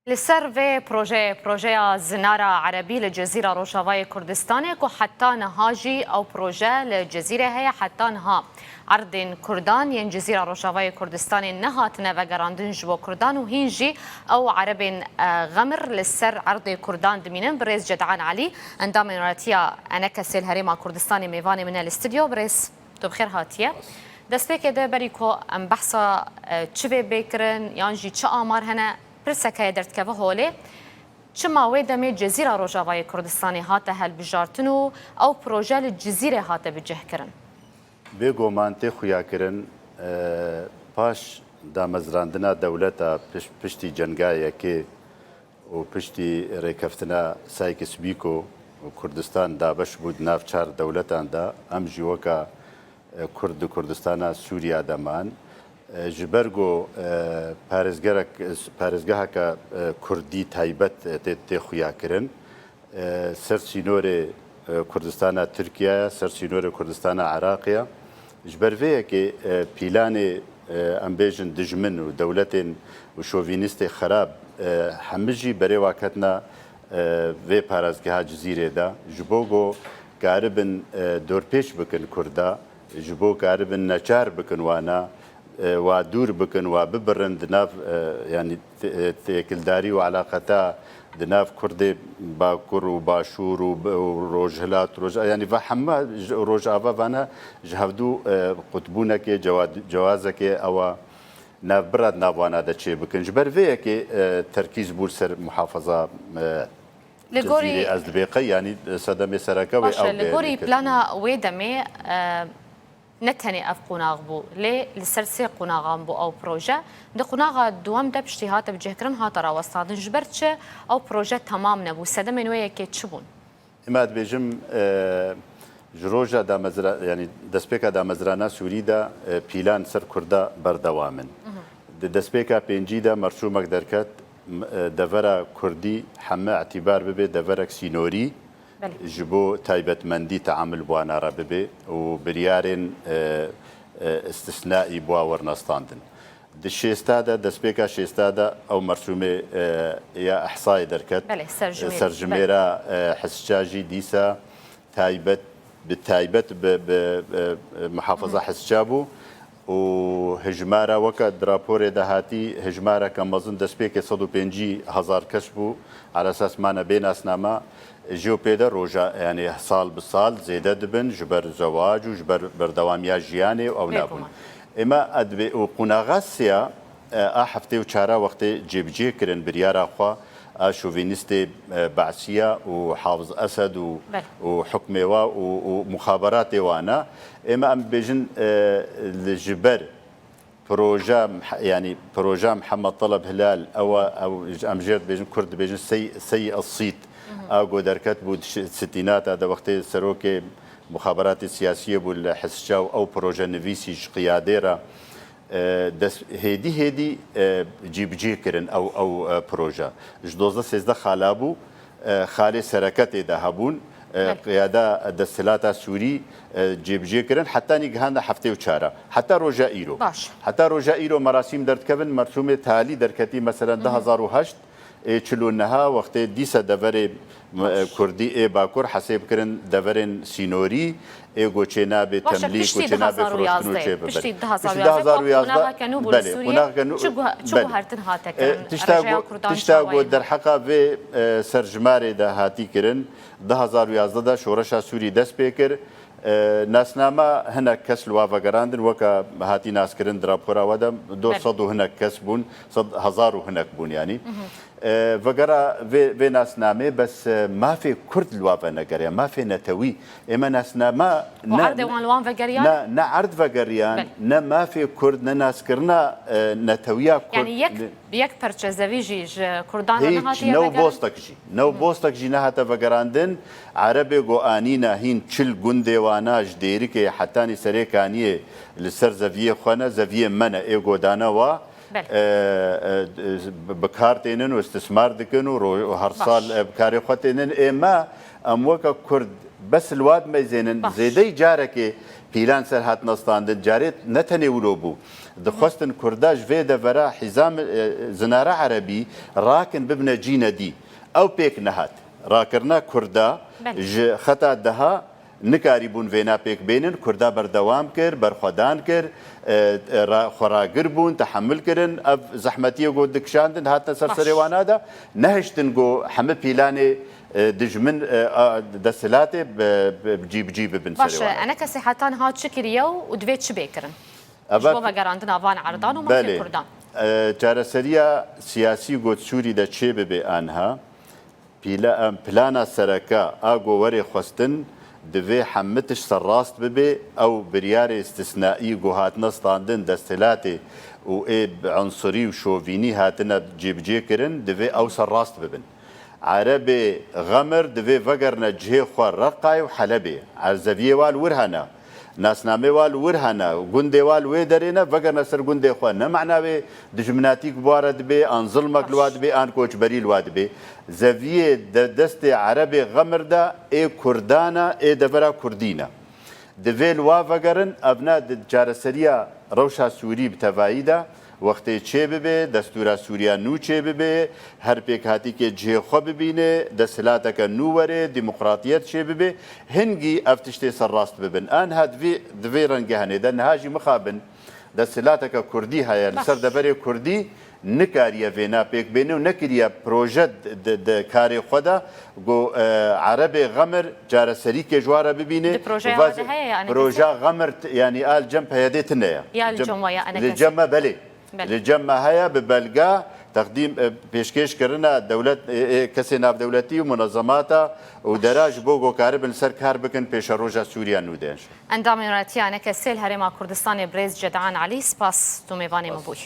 لسر في بروجي زنارة عربي للجزيرة روجافاي كردستانك وحتى نهاجي أو بروجي للجزيرة هي حتى نها عرض كردان ين جزيرة روجافاي كردستان نهات نفقراندن جبو كردان وهينجي أو عرب غمر للسر عرض كردان دمينن بريز جدعان علي اندام راتيا أنا كسل هريما كردستاني ميفاني من الاستديو بريز تو بخير هاتيه دستك ده بريكو ام بحثا تشبه بكرن يانجي تشا آمار هنا برسكه درت كفه هوله چما ويدمي جزيرة روجافاي كردستاني هاته هل بجارتنو أو بروجه الجزيرة هاته بجه كرن بيگو مانتي خويا كرن باش دا مزراندنا دولتا پشتی جنگايا كي و پشتی ريكفتنا سايكس بيكو و كردستان دا بش بود ناف چار دولتان دا ام جيوكا كردستانا سوريا دمان جبرگو پارێزگەهەکە کوردی تایبەت تێ خویاکردن سەرچینۆرێ کوردستانە تورکیایە سەرچینۆرە کوردستانە عراقیە ji ber vê yekê pîlanê em bêjin dijmin û dewletên û şovînîstê xerab hemû jî berê wa ketina vê parêzgeha cizîrê de ji bo got karibin dorpêç bikin Kurda ji bo karibin neçar bikin wana و دور بکن و ببرن دناف يعني تكلداري وعلاقتها دناف كرد باكر وباشور وروجهلات يعني فحما روجافا فانا جهودو قطبونك جوازك او ناف براد نافوانا دا تشي بكن جبر فيك تركيز بورسر محافظه لغوري ازدبيقي يعني صدمه سركوي او لغوري بلانا ويدمي نتني اف قناغ بو لي لسرسي قناغ بو او بروجه د قناغ دوام د بشتيهات بجهكرن هاترا وستادن جبرتش او بروجه تمام نبو سدم نويه كي تشبون اماد بيجم جروجا دا مزرا يعني دسبيكا دا مزرانا سوري دا بيلان سر كردا بردوامن دسبيكا بنجي دا مرشومك دركت دفرا كردي حما اعتبار ببي دفرك سينوري جبو تايبت مندي تعامل بوانا رببي وبريارين استثنائي بوا ورنستاندن دشيستادا دسبيكا شيستادا او مرسومي يا احصائي دركت سرجميرا حسجاجي ديسا تايبت بالتايبت بمحافظه حسجابو وهجمارا وكا درابوري دهاتي هجمارا كمازن دسبيكا 150,000 كسبو على اساس ما بين اسناما جيوبيدا روجا يعني صال بالصال زيادة دبن جبر زواج وجبر بردواميا جياني او نابون اما ادبي وقناغاسيا حفتي وشارا وقت جيبجي كرن بريارا خوا شوفينيستي بعثيه وحافظ اسد وحكميوا ومخابرات وانا اما ام بيجن الجبر بروجا يعني بروجا محمد طلب هلال او امجير بيجن كرد بيجن سيء الصيت اگو درکت بود ستینات هذا وقت سروک مخابرات سیاسیه بول حسجاو او پروژه نویسیش قیاده را هدی جیبجی کرن او پروژه جدوزده سیزده خالابو خالی سرکت ده هبون قيادة دستلات سوري جيبجي كرن حتى نيجهان حفتي وشارة حتى رجاء إيرو حتى رجاء إيرو مراسيم درت كفن مرسومة تالي دركتي مثلا 2008 چلونها وقت دیسا دور کردی ای باکور حساب کرن دورن سینوری ای گوچنا به تملیک گوچنا به فروشتنو چه ببر پشتی 2011 کنو بول سوریه چو هرتن هاته کرن تشتاگو در حقا و سرجمار ده هاتی کرن 2011 ده شورشا سوری دست پیکر ناسنامه هناك كس الوافا جراندن وكا هاتي ناس كرن درابورا ودم 200 هناك كس بون 1000 هناك بون يعني وقرا في ناسنامه بس ما في كرد الوافا نقريا ما في نتوي اما ناسنامه وعرض وان فقريان نا عرض فقريان نا ما في كرد ناس كرنا نتويا كرد يعني يك برچزويجي كردان نهاتي نو بوستك جي نهاتا فقراندن عربي جو انينا هين چل گوندي واناج ديري كي حتاني سريكانيه لسر زفيه خونه زفيه من ايغو دانا وا بكارتينن واستثمار دكن وهر صال بكاري خوتينن اما اموكا كرد بس الواد ما زينن زيدي جاركي بيلان سر هات نستاندن جاريت نتني ولوبو دخواستن کرداش وی دورا حزام زناره عربی راکن ببنه جینه دی او پیک نهات راکرنا کردا خطا دها نکاری بون وینا پیک بینن کردا بردوام کر برخودان کر خوراگر بون تحمل کرن اف زحمتی گو دکشاندن هاتنا سرسریوانا دا نهشتن گو همه پیلانه دجمن دستلاته بجيب بن باش انا كصحتان هات شكريو ودفيت شبيكرن شبو بقراندنا فان عرضان وما في كردان چارەسەریە سیاسی گۆچووری دەچێ ببێ ئانها پلانە سەرەکە ئاگۆ وەرێ خواستن دەوێ حەمتش سەرڕاست ببێ ئەو بریارێ استثنائی گۆهاتنە ستاندن دەستەلاتێ و عنصری و شۆڤینی هاتنە جێبجێکردن دەوێ ئەو سەرڕاست ببن عربێ غەمر دەوێ ڤەگەرنە جهێ خوا ڕقای و حەلەبێ عەرزەڤیێوال ورهەنە ناسنامێوال ورهەنە گوندێوال وێ دەرێنە ڤەگەرنە سەر گوندێ خوا نەمعناوێ دژمناتیک بوارە دبێ ئان زڵمەک لوا دبێ ئان کۆچبەری لوا دبێ زەڤیێ دەستێ عەربێ غەمردا ئێ کوردانە ئێ دەبەرا کوردینە دەوێ لوا ڤەگەرن ئەڤنا چارەسەریە ڕەوشا سووری بتەڤاییدا وەختێ چێ ببێ دەستورا سووریا نو چێ ببێ هەر پێک هاتیکێ جێخوا ببینێ دەسەلاتەکە نو وەرێ دیموقراتیەت چێ ببێ هەنگی ئەف تشتێ سەرڕاست ببن ئانها دوێ ڕەنگە هەنێ دەنهاژی مخابن دەسەلاتەکە کوردی هەیە لەسەر دەبەرێ کوردی نکاریە vêna pêk bêne û nekiriye proje karê xwe de got erebê xemir careserîkê ji ware bibîne proja xemir yanî al cem peyedê tune ye li cem belê li cem heye bi belga تقدیم پێشکەشکردنا دەولەت کەسێ ناودەولەتی و منەزەماتە و دەرا ji بۆ گۆکاربن سەر کار بکەن پێشە ڕۆژە سووریا نودێنش ئەندامێنەتیانەکە سێل هەرێما کوردستانی برێز جەدعان عەلی سپاس تو میوانی مەبووی